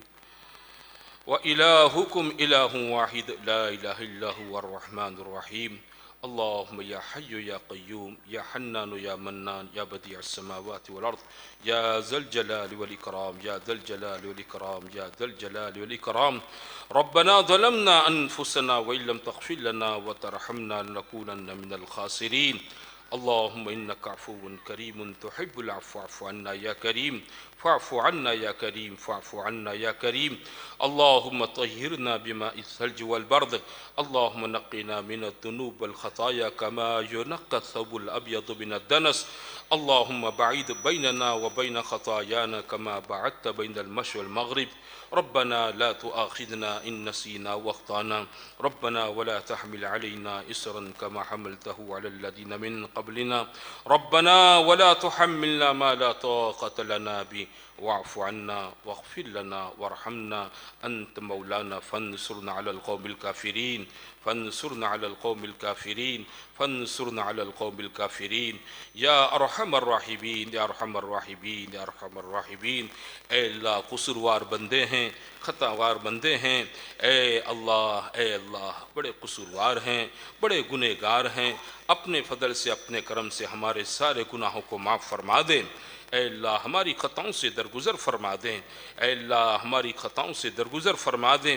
وإلهكم إله واحد لا إله إلا هو الرحمن الرحيم. اللهم يا حي يا قيوم يا حنان يا منان يا بديع السماوات والأرض يا ذا الجلال والإكرام يا ذا الجلال والإكرام يا ذا الجلال والإكرام. ربنا ظلمنا أنفسنا وإن لم تغفر لنا وترحمنا لنكونن من الخاسرين. اللهم إنك عفو كريم تحب العفو فاعف عنا يا كريم. فاعف عنا يا كريم فاعف عنا يا كريم اللهم طهرنا بماء الثلج والبرد اللهم نقنا من الذنوب والخطايا كما ينقى الثوب الأبيض من الدنس اللهم بعيد بيننا وبين خطايانا كما بعدت بين المشرق والمغرب ربنا لا تؤاخذنا إن نسينا واخطأنا ربنا ولا تحمل علينا إصرا كما حملته على الذين من قبلنا ربنا ولا تحملنا ما لا طاقة لنا به واعف عنا واغفر لنا وارحمنا أنت مولانا فانصرنا على القوم الكافرين فانصرنا على القوم الكافرين فانصرنا على القوم الكافرين يا أرحم الراحمين يا أرحم الراحمين يا أرحم الراحمين اے اللہ قصوروار بندے ہیں خطاوار بندے ہیں اے اللہ بڑے قصوروار ہیں بڑے گنہگار ہیں اپنے فضل سے اپنے کرم سے ہمارے سارے گناہوں کو معاف فرما دیں اے اللہ ہماری خطاؤں سے درگزر فرما دیں اے اللہ ہماری خطاؤں سے درگزر فرما دیں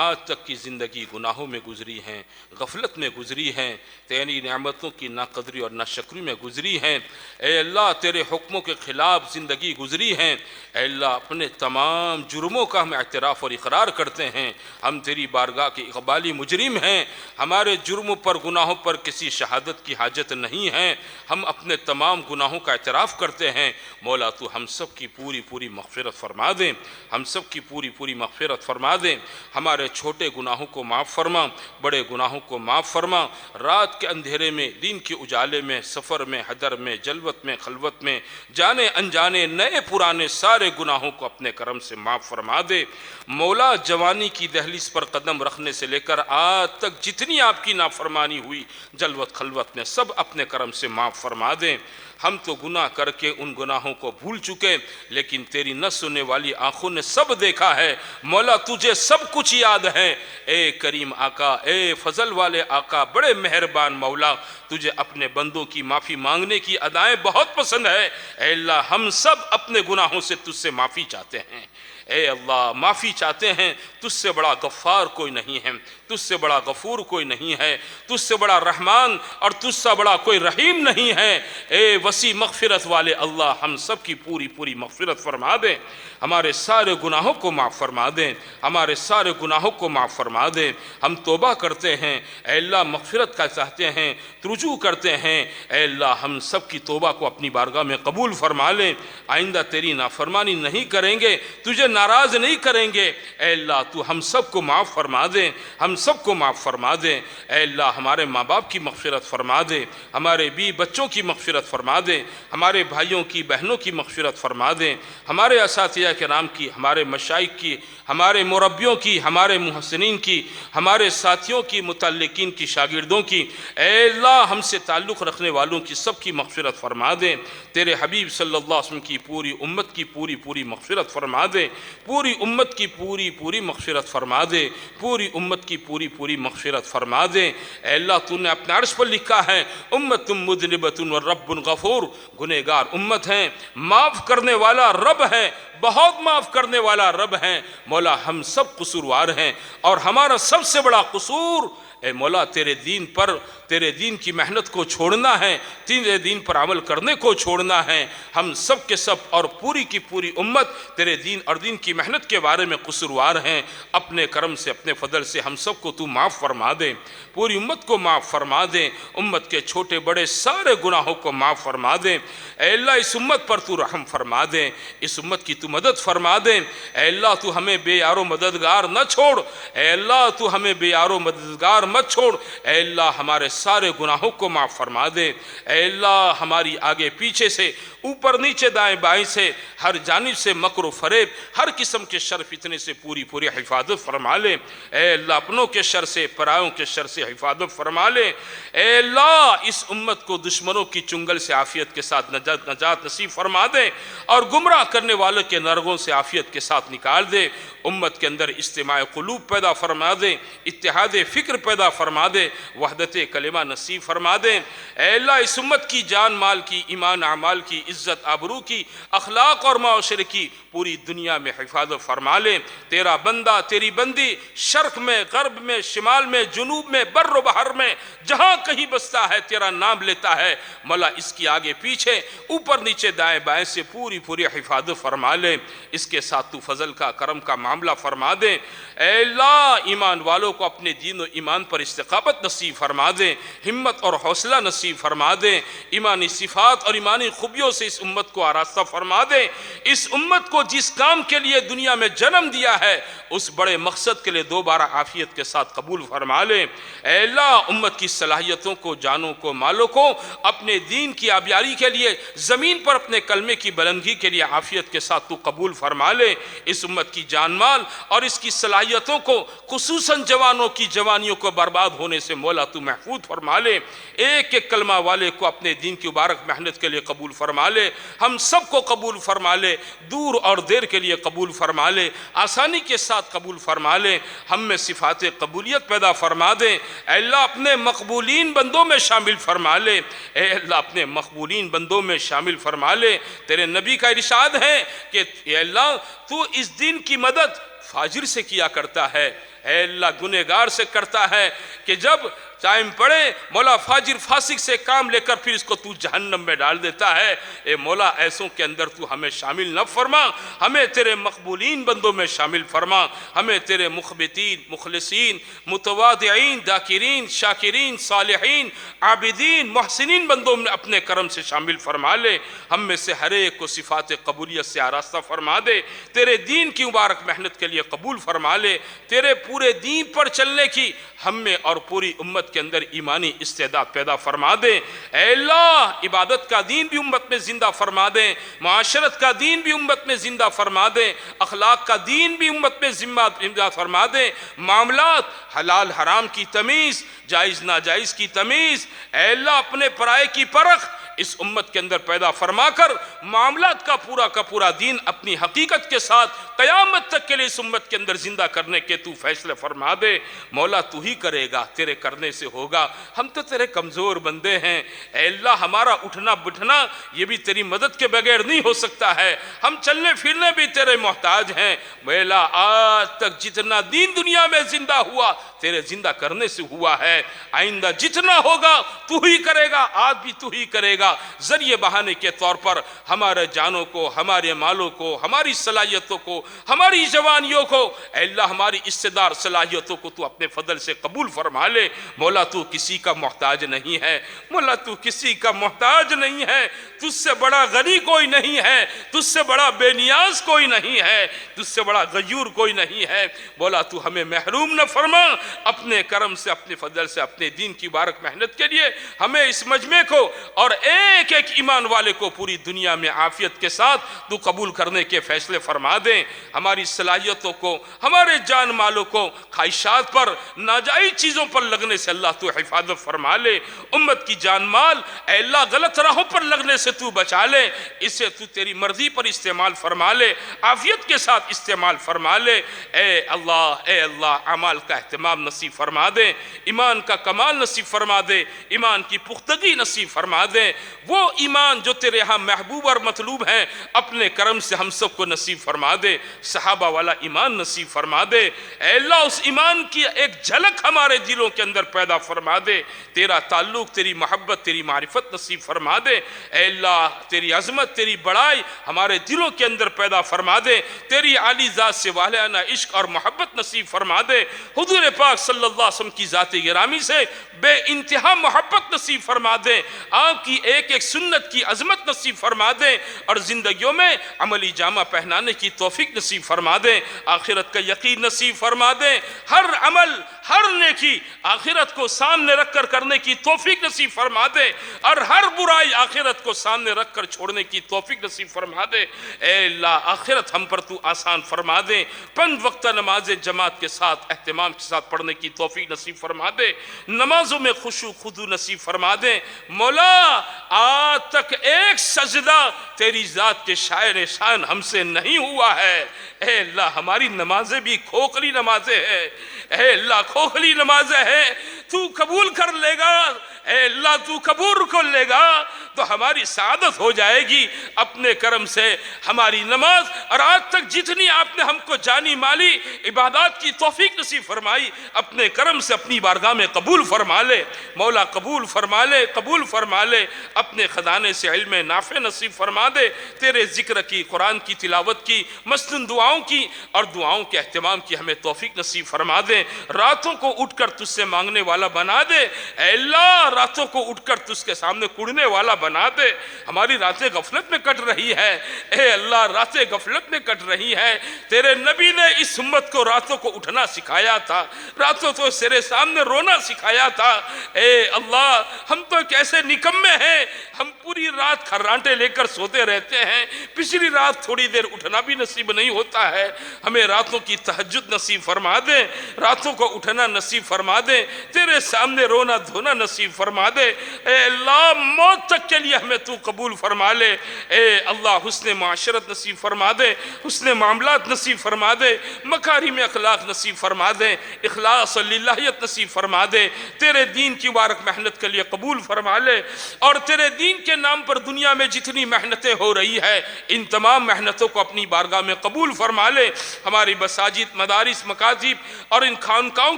آج تک کی زندگی گناہوں میں گزری ہیں غفلت میں گزری ہیں تیری نعمتوں کی ناقدری اور ناشکری میں گزری ہیں اے اللہ تیرے حکموں کے خلاف زندگی گزری ہیں اے اللہ اپنے تمام جرموں کا ہم اعتراف اور اقرار کرتے ہیں ہم تیری بارگاہ کے اقبالی مجرم ہیں ہمارے جرموں پر گناہوں پر کسی شہادت کی حاجت نہیں ہے ہم اپنے تمام گناہوں کا اعتراف کرتے ہیں مولا تو ہم سب کی پوری مغفرت فرما دیں ہم سب کی پوری مغفرت فرما دیں ہمارے چھوٹے گناہوں کو معاف فرما بڑے گناہوں کو معاف فرما رات کے اندھیرے میں دین کے اجالے میں سفر میں حضر میں جلوت میں خلوت میں جانے انجانے نئے پرانے سارے گناہوں کو اپنے کرم سے معاف فرما دے مولا جوانی کی دہلیز پر قدم رکھنے سے لے کر آج تک جتنی آپ کی نافرمانی ہوئی جلوت خلوت میں سب اپنے کرم سے معاف فرما دیں ہم تو گناہ کر کے ان گناہوں کو بھول چکے لیکن تیری نہ سننے والی آنکھوں نے سب دیکھا ہے مولا تجھے سب کچھ یاد ہے اے کریم آقا اے فضل والے آقا بڑے مہربان مولا تجھے اپنے بندوں کی معافی مانگنے کی ادائیں بہت پسند ہے اے اللہ ہم سب اپنے گناہوں سے تجھ سے معافی چاہتے ہیں اے اللہ معافی چاہتے ہیں تجھ سے بڑا غفار کوئی نہیں ہے تجھ سے بڑا غفور کوئی نہیں ہے تجھ سے بڑا رحمان اور تجھ سے بڑا کوئی رحیم نہیں ہے اے وسیع مغفرت والے اللہ ہم سب کی پوری مغفرت فرما دیں ہمارے سارے گناہوں کو معاف فرما دیں ہمارے سارے گناہوں کو معاف فرما دیں ہم توبہ کرتے ہیں اے اللہ مغفرت کا چاہتے ہیں رجوع کرتے ہیں اے اللہ ہم سب کی توبہ کو اپنی بارگاہ میں قبول فرما لیں آئندہ تیری نافرمانی نہیں کریں گے تجھے ناراض نہیں کریں گے اے اللہ تو ہم سب کو معاف فرما دیں ہم سب کو معاف فرما دیں اے اللہ ہمارے ماں باپ کی مغفرت فرما دیں ہمارے بیوی بچوں کی مغفرت فرما دیں ہمارے بھائیوں کی بہنوں کی مغفرت فرما دیں ہمارے اساتذہ کرام کی ہمارے مشائخ کی ہمارے مربیوں کی ہمارے محسنین کی ہمارے ساتھیوں کی متعلقین کی شاگردوں کی اے اللہ ہم سے تعلق رکھنے والوں کی سب کی مغفرت فرما دیں تیرے حبیب صلی اللہ علیہ وسلم کی پوری امت کی پوری مغفرت فرما دیں پوری امت کی پوری مغفرت فرما دے پوری امت کی پوری مغفرت فرما دے اے اللہ تو نے اپنے عرش پر لکھا ہے امت مذنبۃ ورب غفور گنہگار امت ہیں معاف کرنے والا رب ہے بہت معاف کرنے والا رب ہے مولا ہم سب قصوروار ہیں اور ہمارا سب سے بڑا قصور اے مولا تیرے دین کی محنت کو چھوڑنا ہے تیرے دین پر عمل کرنے کو چھوڑنا ہے ہم سب کے سب اور پوری کی پوری امت تیرے دین اور دین کی محنت کے بارے میں قصوروار ہیں اپنے کرم سے اپنے فضل سے ہم سب کو تو معاف فرما دے پوری امت کو معاف فرما دے امت کے چھوٹے بڑے سارے گناہوں کو معاف فرما دے اے اللہ اس امت پر تو رحم فرما دے اس امت کی تو مدد فرما دے اے اللہ تو ہمیں بے یار و مددگار نہ چھوڑ اے اللہ تو ہمیں بے یار و مددگار مت چھوڑ اے اللہ ہمارے سارے گناہوں کو معاف فرما دے اے اللہ ہماری آگے پیچھے سے اوپر نیچے دائیں بائیں سے ہر جانب سے مکر و فریب ہر قسم کے شر فتنے سے پوری حفاظت فرما لے اے اللہ اپنوں کے شر سے پرایوں کے شر سے حفاظت فرما لے اے اللہ اس امت کو دشمنوں کی چنگل سے عافیت کے ساتھ نجات نصیب فرما دے اور گمراہ کرنے والوں کے نرغوں سے عافیت کے ساتھ نکال دے امت کے اندر اجتماع قلوب پیدا فرما دے، اتحاد فکر پیدا فرما دے، وحدت کلمہ نصیب فرما دے۔ اے اللہ اس امت کی جان مال کی، ایمان اعمال کی، عزت آبرو کی، اخلاق اور معاشرے کی پوری دنیا میں حفاظت فرما لے۔ تیرا بندہ تیری بندی شرق میں، غرب میں، شمال میں، جنوب میں، بر و بحر میں جہاں کہیں بستا ہے تیرا نام لیتا ہے، مولا اس کی آگے پیچھے اوپر نیچے دائیں بائیں سے پوری حفاظت فرما لے۔ اس کے ساتھ تو فضل کا کرم کا معاملہ فرما دے۔ اے اللہ ایمان والوں کو اپنے دین و ایمان پر استقامت نصیب فرما دے، ہمت اور حوصلہ نصیب فرما دے، ایمانی صفات اور ایمانی خوبیوں سے اس امت کو آراستہ فرما دے۔ اس امت کو جس کام کے لیے دنیا میں جنم دیا ہے اس بڑے مقصد کے لیے دوبارہ عافیت کے ساتھ قبول فرما لے۔ اے اللہ امت کی صلاحیتوں کو، جانوں کو، مالوں کو اپنے دین کی آبیاری کے لیے، زمین پر اپنے کلمے کی بلندگی کے لیے عافیت کے ساتھ تو قبول فرما لے۔ اس امت کی جان مال اور اس کی صلاحیتوں کو، خصوصاً جوانوں کی جوانیوں کو برباد ہونے سے مولا تو محفوظ فرما لے۔ ایک ایک کلمہ والے کو اپنے دین کی مبارک محنت کے لیے قبول فرما لے، ہم سب کو قبول فرما لے، دور اور دیر کے لیے قبول فرما لے، آسانی کے ساتھ قبول فرما لے، ہم میں صفات قبولیت پیدا فرما دے۔ اے اللہ اپنے مقبولین بندوں میں شامل فرما لے، اے اللہ اپنے مقبولین بندوں میں شامل فرما لے۔ تیرے نبی کا ارشاد ہے کہ اے اللہ تو اس دین کی مدد فاجر سے کیا کرتا ہے، اے اللہ گنہگار سے کرتا ہے کہ جب ٹائم پڑے مولا فاجر فاسق سے کام لے کر پھر اس کو تو جہنم میں ڈال دیتا ہے۔ اے مولا ایسوں کے اندر تو ہمیں شامل نہ فرما، ہمیں تیرے مقبولین بندوں میں شامل فرما، ہمیں تیرے مخبتین، مخلصین، متواضعین، ذاکرین، شاکرین، صالحین، عابدین، محسنین بندوں میں اپنے کرم سے شامل فرما لے۔ ہم میں سے ہر ایک کو صفات قبولیت سے آراستہ فرما دے، تیرے دین کی مبارک محنت کے لیے قبول فرما لے، تیرے پورے دین پر چلنے کی ہم میں اور پوری امت کے اندر ایمانی استعداد پیدا فرما دے۔ اے اللہ عبادت کا دین بھی امت میں زندہ فرما دے، معاشرت کا دین بھی امت میں زندہ فرما دے، اخلاق کا دین بھی امت میں زندہ فرما دے، معاملات حلال حرام کی تمیز، جائز ناجائز کی تمیز، اے اللہ اپنے پرائے کی پرخ اس امت کے اندر پیدا فرما کر معاملات کا پورا دین اپنی حقیقت کے ساتھ قیامت تک کے لیے اس امت کے اندر زندہ کرنے کے تو فیصلے فرما دے۔ مولا تو ہی کرے گا، تیرے کرنے سے ہوگا، ہم تو تیرے کمزور بندے ہیں۔ اے اللہ ہمارا اٹھنا بٹھنا یہ بھی تیری مدد کے بغیر نہیں ہو سکتا ہے، ہم چلنے پھرنے بھی تیرے محتاج ہیں۔ مولا آج تک جتنا دین دنیا میں زندہ ہوا تیرے زندہ کرنے سے ہوا ہے، آئندہ جتنا ہوگا تو ہی کرے گا، آج بھی تو ہی کرے گا۔ ذریعے بہانے کے طور پر ہمارے جانوں کو، ہمارے مالوں کو، ہماری صلاحیتوں کو، ہماری جوانیوں کو، اے اللہ ہماری استعداد صلاحیتوں کو تو اپنے فضل سے قبول فرما لے۔ مولا تو کسی کا محتاج نہیں ہے، مولا تو کسی کا محتاج نہیں ہے، تجھ سے بڑا غنی کوئی نہیں ہے، تجھ سے بڑا بے نیاز کوئی نہیں ہے، تجھ سے بڑا غیور کوئی نہیں ہے۔ مولا تو ہمیں محروم نہ فرما، اپنے کرم سے، اپنے فضل سے، اپنے دین کی بارک محنت کے لیے ہمیں اس مجمع کو اور ایک ایک ایمان والے کو پوری دنیا میں عافیت کے ساتھ تو قبول کرنے کے فیصلے فرما دیں۔ ہماری صلاحیتوں کو، ہمارے جان مالوں کو خواہشات پر، ناجائز چیزوں پر لگنے سے اللہ تو حفاظت فرما لے۔ امت کی جان مال اے اللہ غلط راہوں پر لگنے سے تو بچا لے، اسے تو تیری مرضی پر استعمال فرما لے، عافیت کے ساتھ استعمال فرما لے۔ اے اللہ اعمال کا اہتمام نصیب فرما دے، ایمان کا کمال نصیب فرما دے، ایمان کی پختگی نصیب فرما دے۔ وہ ایمان جو تیرے ہاں محبوب اور مطلوب ہیں اپنے کرم سے ہم سب کو نصیب فرما دے، صحابہ والا ایمان نصیب فرما دے۔ اے اللہ اس ایمان کی ایک جھلک ہمارے دلوں کے اندر پیدا فرما دے، تیرا تعلق، تیری محبت، تیری معرفت نصیب فرما دے۔ اے اللہ تیری عظمت، تیری بڑائی ہمارے دلوں کے اندر پیدا فرما دے، تیری عالی ذات سے والہانہ عشق اور محبت نصیب فرما دے، حضور پاک صلی اللہ علیہ وسلم کی ذات گرامی سے بے انتہا محبت نصیب فرما دے، آپ کی ایک ایک سنت کی عظمت نصیب فرما دے، اور زندگیوں میں عملی جامہ پہنانے کی توفیق نصیب فرما دے، آخرت کا یقین نصیب فرما دے، ہر عمل، ہر ہر نیکی آخرت کو سامنے رکھ کر کرنے کی توفیق نصیب فرما دے، اور ہر برائی آخرت کو سامنے رکھ کر چھوڑنے کی توفیق نصیب فرما دے۔ اے اللہ آخرت ہم پر تو آسان فرما دے، 5 وقتہ نماز جماعت کے ساتھ اہتمام کے ساتھ پڑھنے کی توفیق نصیب فرما دے، نمازوں میں خشوع خضوع نصیب فرما دے۔ مولا آج تک ایک سجدہ تیری ذات کے شائن شان ہم سے نہیں ہوا ہے، اے اللہ ہماری نمازیں بھی کھوکھلی نمازیں ہیں، اے اللہ کھوکھلی نمازیں ہیں، تو قبول کر لے گا، اے اللہ تو قبول کر لے گا تو ہماری سعادت ہو جائے گی اپنے کرم سے۔ ہماری نماز اور آج تک جتنی آپ نے ہم کو جانی مالی عبادات کی توفیق نصیب فرمائی، اپنے کرم سے اپنی بارگاہ میں قبول فرما لے مولا، قبول فرما لے، قبول فرما لے، اپنے خزانے سے علم نافع نصیب فرما دے، تیرے ذکر کی، قرآن کی تلاوت کی، مسنون دعاؤں کی اور دعاؤں کے اہتمام کی ہمیں توفیق نصیب فرما دے، راتوں کو اٹھ کر تجھ سے مانگنے والا بنا دے، اے اللہ راتوں کو اٹھ کر تجھ کے سامنے کڑنے والا بنا دے۔ ہماری راتیں غفلت میں کٹ رہی ہے، اے اللہ راتیں غفلت میں کٹ رہی ہے، تیرے نبی نے اس امت کو راتوں کو اٹھنا سکھایا تھا، راتوں کو تیرے سامنے رونا سکھایا تھا۔ اے اللہ ہم تو کیسے نکمے ہیں، ہم پوری رات کھرانٹے لے کر سوتے رہتے ہیں، پچھلی رات تھوڑی دیر اٹھنا بھی نصیب نہیں ہوتا ہے۔ ہمیں راتوں کی تہجد نصیب فرما دے، راتوں کو اٹھنا نصیب فرما دے، تیرے سامنے رونا دھونا نصیب فرما دے۔ اے اللہ موت تک کے لیے ہمیں تو قبول فرما لے، اے اللہ حسن معاشرت نصیب فرما دے، حسن معاملات نصیب فرما دے، مکارم اخلاق نصیب فرما دے، اخلاص للہیت نصیب فرما دے، تیرے دین کی مبارک محنت کے لیے قبول فرما لے، اور تیرے دین کے نام پر دنیا میں جتنی محنتیں ہو رہی ہے ان تمام محنتوں کو اپنی بارگاہ میں قبول فرما لے۔ ہماری مساجد، مدارس، مکاتب اور ان خانقاہوں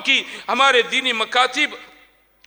کی، ہمارے دینی مکاتب،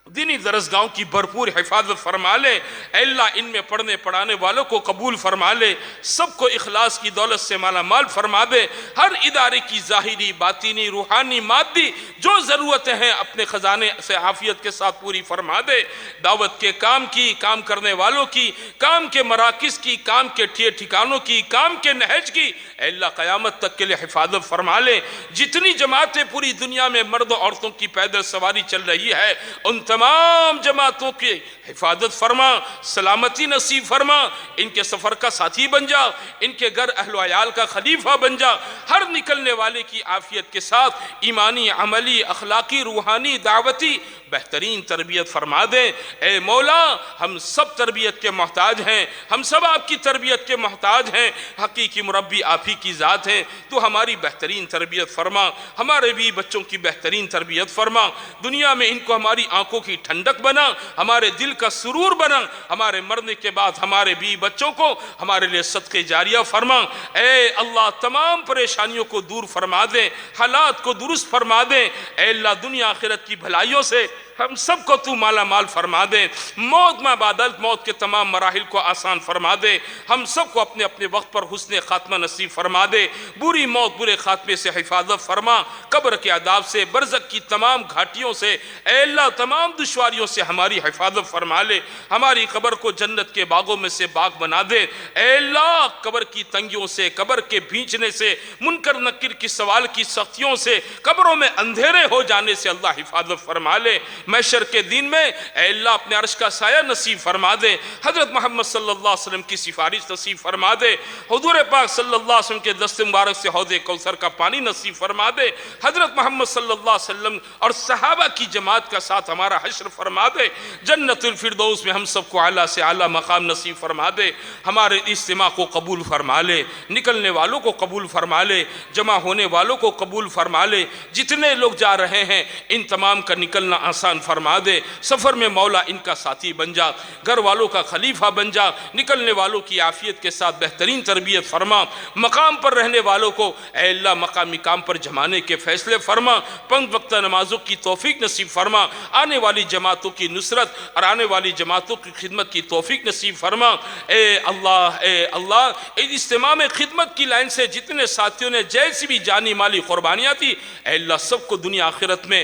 دینی درسگاہوں کی بھرپور حفاظت فرما لے، اے اللہ ان میں پڑھنے پڑھانے والوں کو قبول فرما لے، سب کو اخلاص کی دولت سے مالا مال فرما دے، ہر ادارے کی ظاہری، باطنی، روحانی، مادی جو ضرورتیں ہیں اپنے خزانے سے عافیت کے ساتھ پوری فرما دے، دعوت کے کام کی، کام کرنے والوں کی، کام کے مراکز کی، کام کے ٹھکانوں کی، کام کے نہج کی، اے اللہ قیامت تک کے لیے حفاظت فرما لے۔ جتنی جماعتیں پوری دنیا میں مرد و عورتوں کی پیدل سواری چل رہی ہے ان تمام جماعتوں کی حفاظت فرما، سلامتی نصیب فرما، ان کے سفر کا ساتھی بن جا، ان کے گھر اہل و عیال کا خلیفہ بن جا، ہر نکلنے والے کی عافیت کے ساتھ ایمانی، عملی، اخلاقی، روحانی، دعوتی بہترین تربیت فرما دے۔ اے مولا ہم سب تربیت کے محتاج ہیں، ہم سب آپ کی تربیت کے محتاج ہیں، حقیقی مربی آپ ہی کی ذات ہے، تو ہماری بہترین تربیت فرما، ہمارے بھی بچوں کی بہترین تربیت فرما، دنیا میں ان کو ہماری آنکھوں کی ٹھنڈک بنا، ہمارے دل کا سرور بنا، ہمارے مرنے کے بعد ہمارے بھی بچوں کو ہمارے لیے صدقہ جاریہ فرما۔ اے اللہ تمام پریشانیوں کو دور فرما دے، حالات کو درست فرما دے، اے اللہ دنیا آخرت کی بھلائیوں سے ہم سب کو تو مالا مال فرما دے، موت میں بعد موت کے تمام مراحل کو آسان فرما دے، ہم سب کو اپنے اپنے وقت پر حسن خاتمہ نصیب فرما دے، بری موت برے خاتمے سے حفاظت فرما، قبر کے عذاب سے، برزخ کی تمام گھاٹیوں سے، اے اللہ تمام دشواریوں سے ہماری حفاظت فرما لے، ہماری قبر کو جنت کے باغوں میں سے باغ بنا دے، اے اللہ قبر کی تنگیوں سے، قبر کے بھینچنے سے، منکر نکر کی سوال کی سختیوں سے، قبروں میں اندھیرے ہو جانے سے اللہ حفاظت فرما لے، محشر کے دن میں اے اللہ اپنے عرش کا سایہ نصیب فرما دے، حضرت محمد صلی اللہ علیہ وسلم کی سفارش نصیب فرما دے، حضور پاک صلی اللہ علیہ وسلم کے دست مبارک سے حوض کوثر کا پانی نصیب فرما دے، حضرت محمد صلی اللہ علیہ وسلم اور صحابہ کی جماعت کا ساتھ ہمارا حشر فرما دے، جنت الفردوس میں ہم سب کو اعلیٰ سے اعلیٰ مقام نصیب فرما دے، ہمارے اجتماع کو قبول فرما لے، نکلنے والوں کو قبول فرما لے، جمع ہونے والوں کو قبول فرما لے، جتنے لوگ جا رہے ہیں ان تمام کا نکلنا آسان فرما دے، سفر میں مولا ان کا ساتھی بن جا، گھر والوں کا خلیفہ بن جا، نکلنے والوں کی عافیت کے ساتھ بہترین تربیت فرما، مقام پر رہنے والوں کو اے اللہ مقامی کام پر جمانے کے فیصلے فرما، 5 وقتہ نمازوں کی توفیق نصیب فرما، آنے والی جماعتوں کی نصرت اور آنے والی جماعتوں کی خدمت کی توفیق نصیب فرما۔ اے اللہ اس اجتماع میں خدمت کی لائن سے جتنے ساتھیوں نے جیسی بھی جانی مالی قربانیاں تھی اے اللہ سب کو دنیا آخرت میں